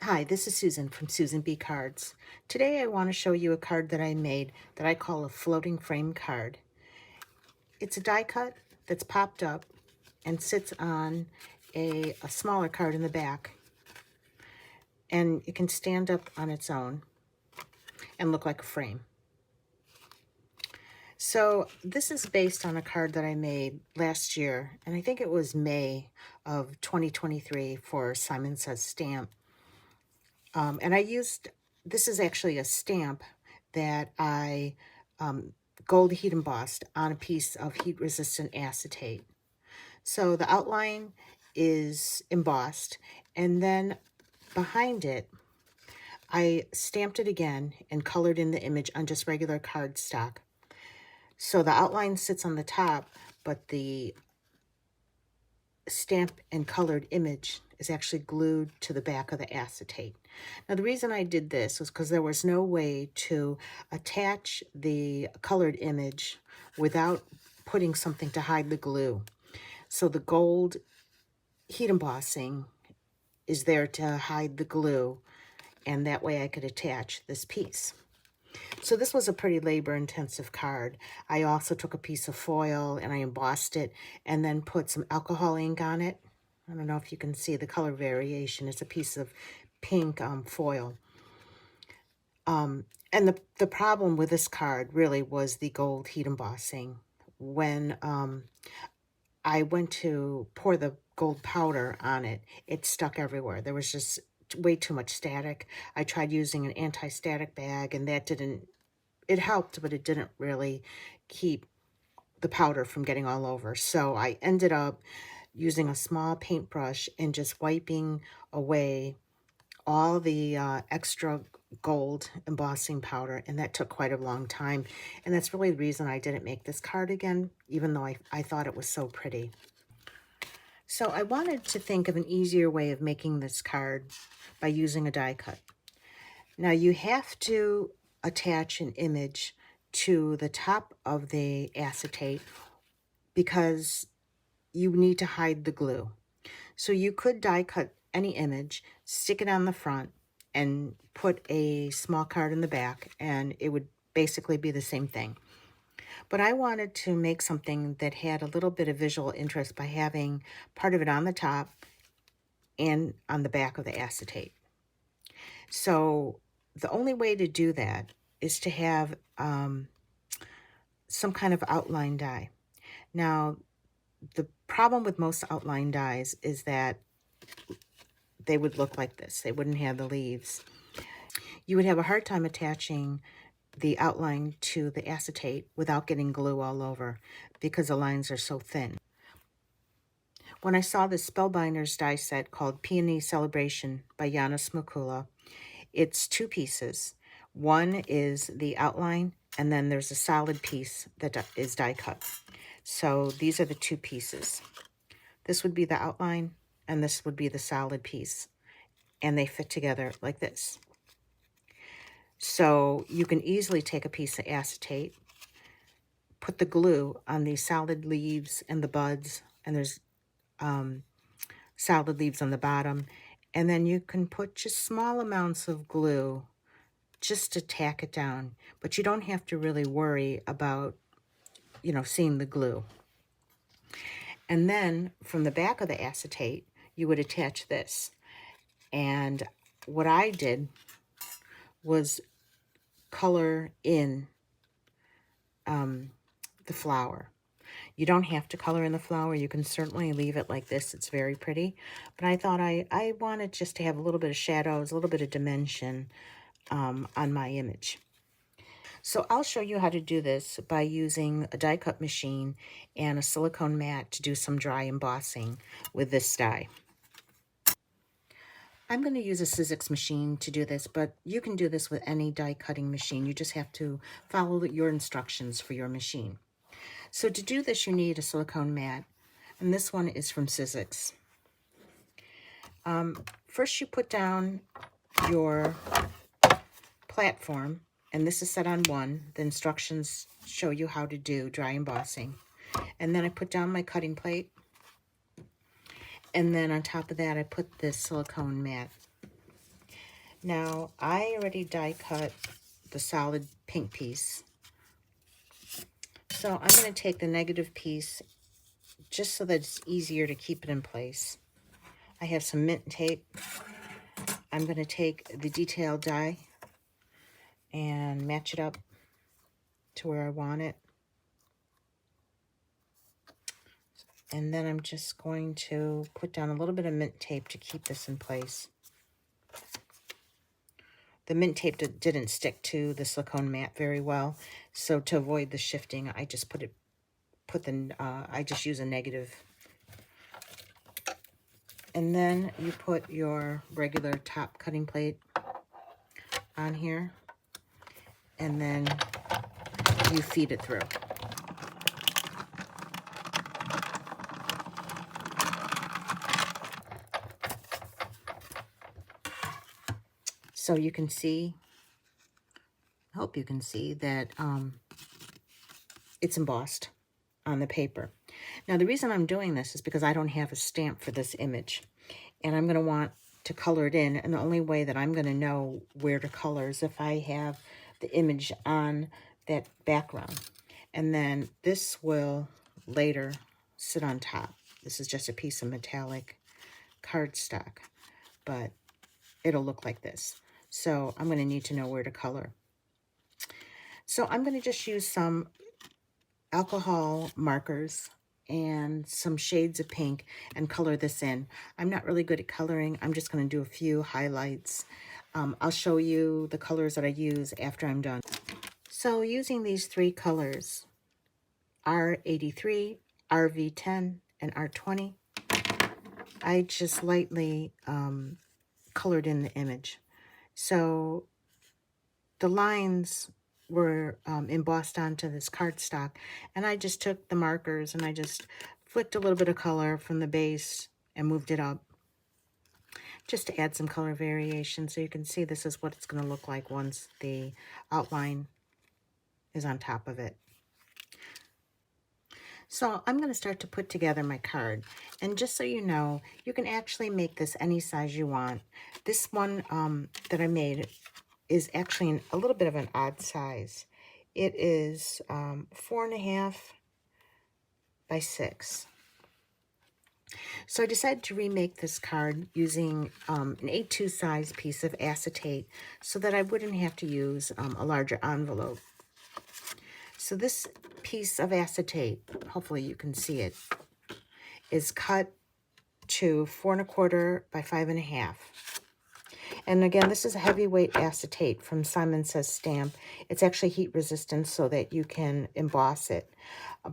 Hi, this is Susan from Susan B Cards. Today I want to show you a card that I made that I call a floating frame card. It's a die cut that's popped up and sits on a smaller card in the back, and it can stand up on its own and look like a frame. So this is based on a card that I made last year, and I think it was May of 2023 for Simon Says Stamp. And this is actually a stamp that I gold heat embossed on a piece of heat resistant acetate. So the outline is embossed, and then behind it, I stamped it again and colored in the image on just regular cardstock. So the outline sits on the top, but the stamp and colored image is actually glued to the back of the acetate. Now, the reason I did this was because there was no way to attach the colored image without putting something to hide the glue. So the gold heat embossing is there to hide the glue, and that way I could attach this piece. So this was a pretty labor-intensive card. I also took a piece of foil and I embossed it and then put some alcohol ink on it. I don't know if you can see the color variation. It's a piece of pink foil. And the problem with this card really was the gold heat embossing. When I went to pour the gold powder on it, it stuck everywhere. There was just way too much static. I tried using an anti-static bag, and that didn't, it helped, but it didn't really keep the powder from getting all over. So I ended up using a small paintbrush and just wiping away all the extra gold embossing powder, and that took quite a long time. And that's really the reason I didn't make this card again, even though I thought it was so pretty. So I wanted to think of an easier way of making this card by using a die cut. Now you have to attach an image to the top of the acetate because you need to hide the glue. So you could die cut any image, stick it on the front, and put a small card in the back, and it would basically be the same thing. But I wanted to make something that had a little bit of visual interest by having part of it on the top and on the back of the acetate. So the only way to do that is to have some kind of outline die. Now, the problem with most outline dies is that they would look like this. They wouldn't have the leaves. You would have a hard time attaching the outline to the acetate without getting glue all over because the lines are so thin. When I saw this Spellbinders die set called Peony Celebration by Yana Smakula, it's two pieces. One is the outline, and then there's a solid piece that is die cut. So these are the two pieces. This would be the outline, and this would be the solid piece. And they fit together like this. So you can easily take a piece of acetate, put the glue on the solid leaves and the buds, and there's solid leaves on the bottom, and then you can put just small amounts of glue just to tack it down, but you don't have to really worry about, seeing the glue. And then from the back of the acetate, you would attach this. And what I did was color in the flower. You don't have to color in the flower. You can certainly leave it like this. It's very pretty. But I thought I wanted just to have a little bit of shadows, a little bit of dimension on my image. So I'll show you how to do this by using a die cut machine and a silicone mat to do some dry embossing with this die. I'm going to use a Sizzix machine to do this, but you can do this with any die cutting machine. You just have to follow your instructions for your machine. So to do this, you need a silicone mat, and this one is from Sizzix. First, you put down your platform, and this is set on 1. The instructions show you how to do dry embossing. And then I put down my cutting plate, and then on top of that, I put this silicone mat. Now, I already die cut the solid pink piece. So I'm going to take the negative piece just so that it's easier to keep it in place. I have some mint tape. I'm going to take the detail die and match it up to where I want it. And then I'm just going to put down a little bit of mint tape to keep this in place. The mint tape didn't stick to the silicone mat very well, so to avoid the shifting, I just I just use a negative. And then you put your regular top cutting plate on here, and then you feed it through. So you can see, I hope you can see that it's embossed on the paper. Now the reason I'm doing this is because I don't have a stamp for this image, and I'm going to want to color it in, and the only way that I'm going to know where to color is if I have the image on that background. And then this will later sit on top. This is just a piece of metallic cardstock, but it'll look like this. So I'm going to need to know where to color. So I'm going to just use some alcohol markers and some shades of pink and color this in. I'm not really good at coloring. I'm just going to do a few highlights. I'll show you the colors that I use after I'm done. So using these three colors, R83, RV10, and R20, I just lightly colored in the image. So the lines were embossed onto this cardstock, and I just took the markers and I just flicked a little bit of color from the base and moved it up just to add some color variation. So you can see this is what it's going to look like once the outline is on top of it. So I'm going to start to put together my card. And just so you know, you can actually make this any size you want. This one that I made is actually a little bit of an odd size. It is 4.5 by 6. So I decided to remake this card using an A2 size piece of acetate so that I wouldn't have to use a larger envelope. So this piece of acetate, hopefully you can see it, is cut to 4.25 by 5.5. And again, this is a heavyweight acetate from Simon Says Stamp. It's actually heat resistant so that you can emboss it.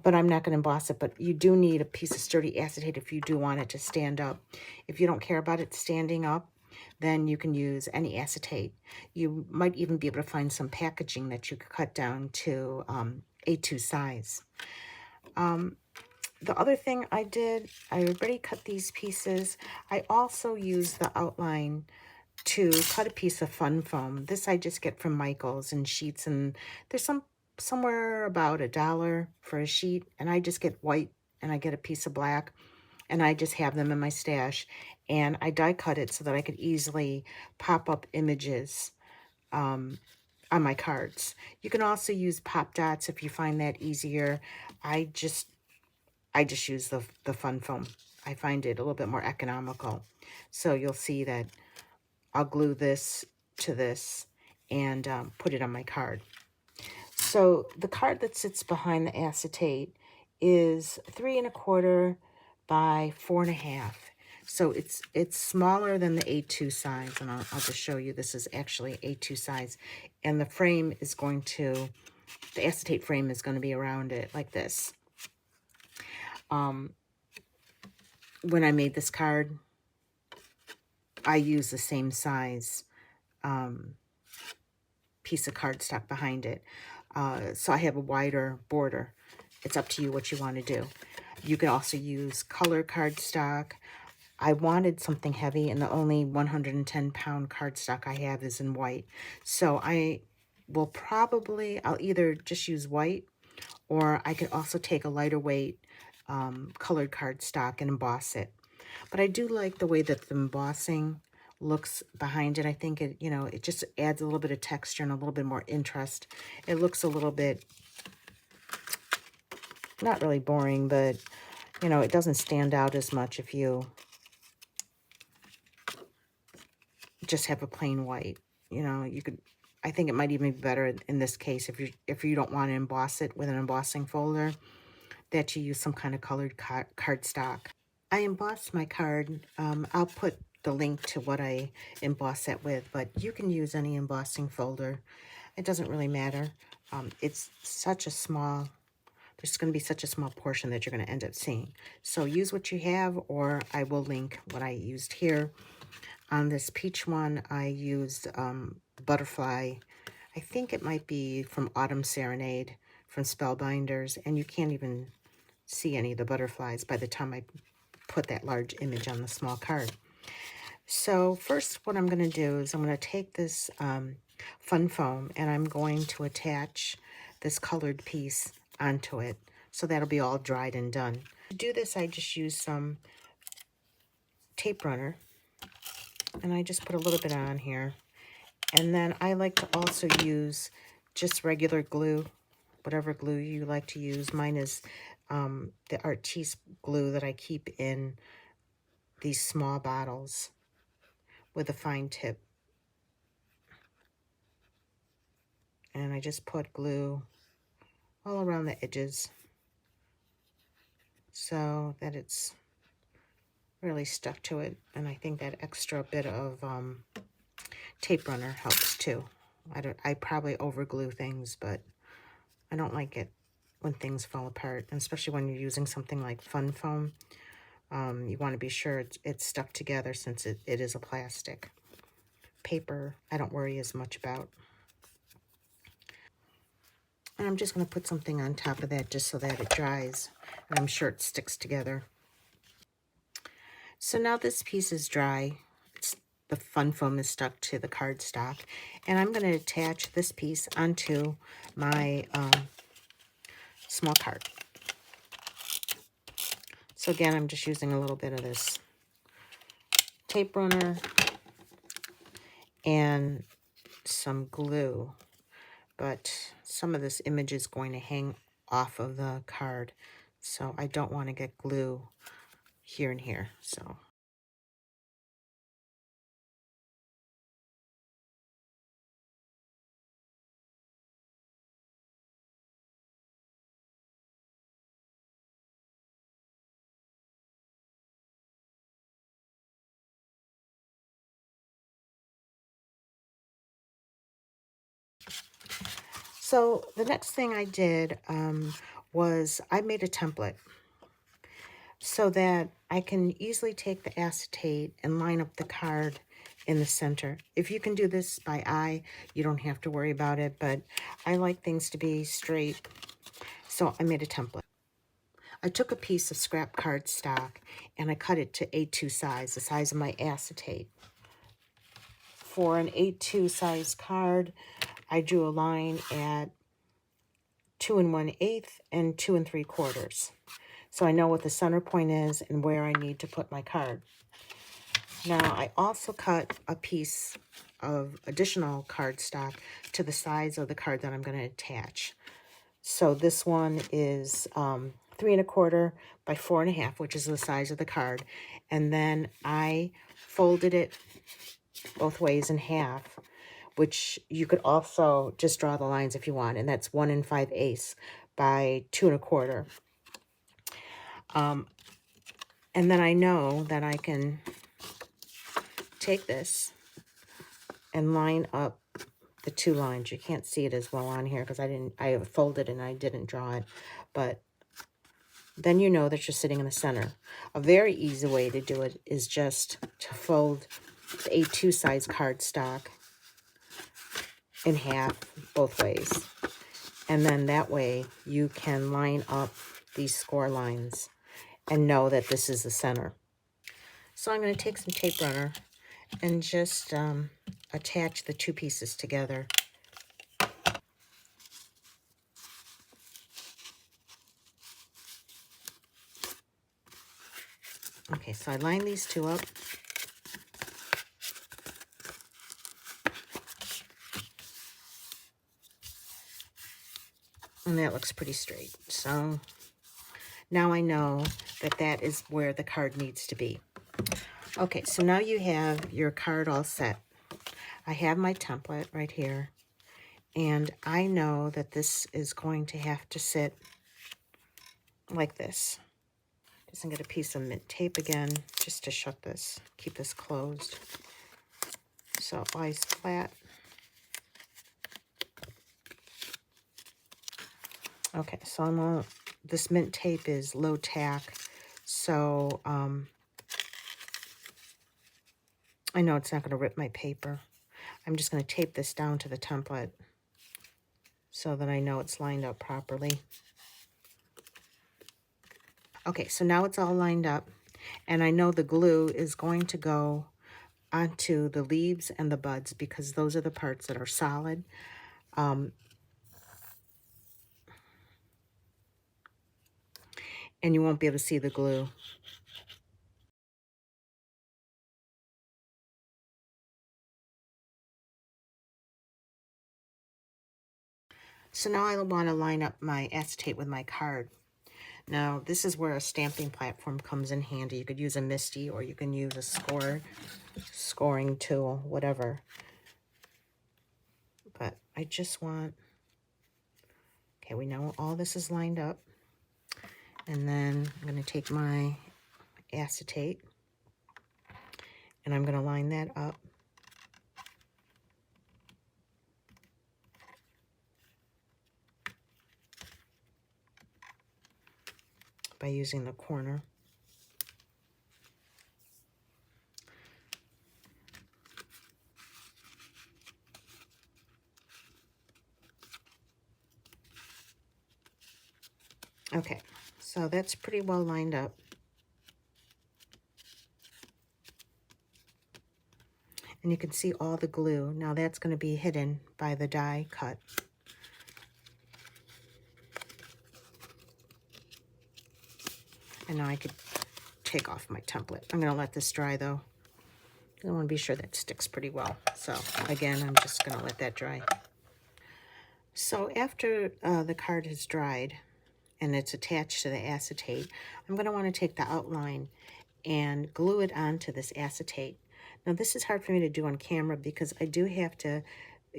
But I'm not going to emboss it, but you do need a piece of sturdy acetate if you do want it to stand up. If you don't care about it standing up, then you can use any acetate. You might even be able to find some packaging that you could cut down to A2 size. The other thing I did, I already cut these pieces. I also used the outline to cut a piece of fun foam. This I just get from Michael's in sheets, and there's somewhere about $1 for a sheet, and I just get white and I get a piece of black, and I just have them in my stash, and I die cut it so that I could easily pop up images on my cards. You can also use pop dots if you find that easier. I just use the fun foam. I find it a little bit more economical. So you'll see that I'll glue this to this and put it on my card. So the card that sits behind the acetate is 3.25 by 4.5. So it's smaller than the A2 size, and I'll just show you this is actually A2 size. And the frame is the acetate frame is going to be around it like this. When I made this card, I used the same size piece of cardstock behind it. So I have a wider border. It's up to you what you want to do. You can also use color cardstock. I wanted something heavy, and the only 110-pound cardstock I have is in white. So I'll either just use white, or I could also take a lighter weight colored cardstock and emboss it. But I do like the way that the embossing looks behind it. I think it, you know, it just adds a little bit of texture and a little bit more interest. It looks a little bit, not really boring, but, you know, it doesn't stand out as much if you just have a plain white. You know, you could, I think it might even be better in this case if you don't want to emboss it with an embossing folder, that you use some kind of colored cardstock. I embossed my card. I'll put the link to what I emboss it with, but you can use any embossing folder. It doesn't really matter. It's such a small, there's going to be such a small portion that you're going to end up seeing. So use what you have, or I will link what I used here. On this peach one, I used butterfly. I think it might be from Autumn Serenade from Spellbinders, and you can't even see any of the butterflies by the time I put that large image on the small card. So first what I'm going to do is I'm going to take this fun foam and I'm going to attach this colored piece onto it. So that'll be all dried and done. To do this, I just use some tape runner and I just put a little bit on here. And then I like to also use just regular glue, whatever glue you like to use. Mine is the Artis glue that I keep in these small bottles with a fine tip. And I just put glue all around the edges so that it's really stuck to it. And I think that extra bit of tape runner helps too. I probably over glue things, but I don't like it when things fall apart, and especially when you're using something like fun foam. You want to be sure it's stuck together since it is a plastic. Paper, I don't worry as much about. And I'm just going to put something on top of that just so that it dries, and I'm sure it sticks together. So now this piece is dry. The fun foam is stuck to the cardstock, and I'm going to attach this piece onto my small card. So again, I'm just using a little bit of this tape runner and some glue, but some of this image is going to hang off of the card, so I don't want to get glue here and here. So the next thing I did was I made a template so that I can easily take the acetate and line up the card in the center. If you can do this by eye, you don't have to worry about it, but I like things to be straight, so I made a template. I took a piece of scrap cardstock and I cut it to A2 size, the size of my acetate. For an A2 size card, I drew a line at 2 1/8 and 2 3/4. So I know what the center point is and where I need to put my card. Now I also cut a piece of additional cardstock to the size of the card that I'm going to attach. So this one is 3 1/4 by 4 1/2, which is the size of the card. And then I folded it both ways in half, which you could also just draw the lines if you want. And that's 1 5/8 by 2 1/4. And then I know that I can take this and line up the two lines. You can't see it as well on here because I folded and I didn't draw it, but then you know that you're sitting in the center. A very easy way to do it is just to fold the A2 size cardstock in half both ways. And then that way you can line up these score lines and know that this is the center. So I'm going to take some tape runner and just attach the two pieces together. Okay, so I line these two up. And that looks pretty straight. So now I know that that is where the card needs to be. Okay, so now you have your card all set. I have my template right here. And I know that this is going to have to sit like this. Just gonna get a piece of mint tape again, just to shut this, keep this closed. So it lies flat. Okay, so this mint tape is low tack, so I know it's not gonna rip my paper. I'm just gonna tape this down to the template so that I know it's lined up properly. Okay, so now it's all lined up, and I know the glue is going to go onto the leaves and the buds because those are the parts that are solid. And you won't be able to see the glue. So now I want to line up my acetate with my card. Now, this is where a stamping platform comes in handy. You could use a MISTI or you can use a scoring tool, whatever. But I just want, okay, we know all this is lined up. And then I'm going to take my acetate and I'm going to line that up. By using the corner. Okay, so that's pretty well lined up. And you can see all the glue. Now that's going to be hidden by the die cut. And now I could take off my template. I'm going to let this dry though. I want to be sure that sticks pretty well. So again, I'm just going to let that dry. So after the card has dried and it's attached to the acetate, I'm going to want to take the outline and glue it onto this acetate. Now this is hard for me to do on camera because I do have to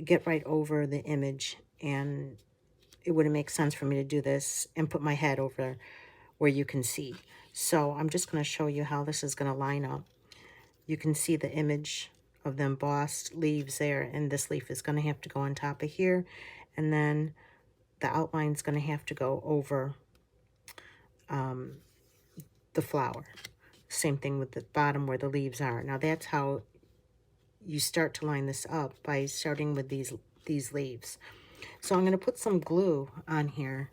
get right over the image, and it wouldn't make sense for me to do this and put my head over where you can see. So I'm just going to show you how this is going to line up. You can see the image of the embossed leaves there, and this leaf is going to have to go on top of here, and then the outline is going to have to go over the flower. Same thing with the bottom where the leaves are. Now that's how you start to line this up, by starting with these leaves. So I'm going to put some glue on here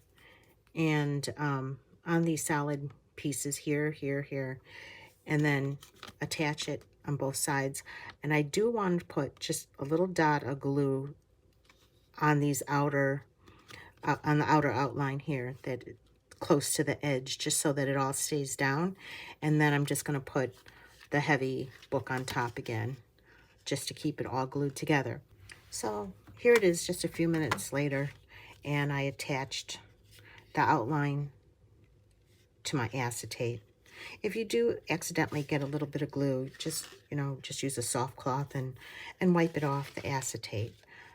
and on these solid pieces here, here, and then attach it on both sides. And I do want to put just a little dot of glue on these outer, on the outer outline here, that close to the edge, just so that it all stays down. And then I'm just going to put the heavy book on top again, just to keep it all glued together. So here it is just a few minutes later, and I attached the outline to my acetate. If you do accidentally get a little bit of glue, just, just use a soft cloth and wipe it off the acetate.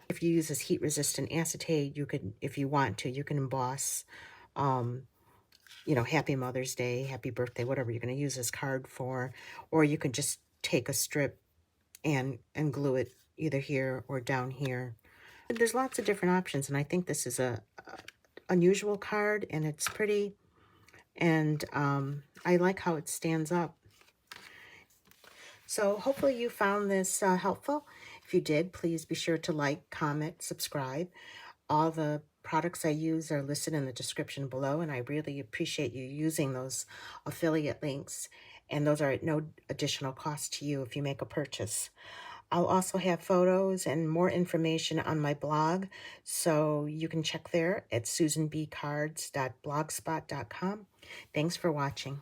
If you use this heat-resistant acetate, you could, if you want to, you can emboss, Happy Mother's Day, Happy Birthday, whatever you're going to use this card for, or you can just take a strip and glue it either here or down here. There's lots of different options, and I think this is a unusual card, and it's pretty, and I like how it stands up. So hopefully you found this helpful. If you did, please be sure to like, comment, subscribe. All the products I use are listed in the description below, and I really appreciate you using those affiliate links, and those are at no additional cost to you if you make a purchase. I'll also have photos and more information on my blog, so you can check there at susanbcards.blogspot.com. Thanks for watching.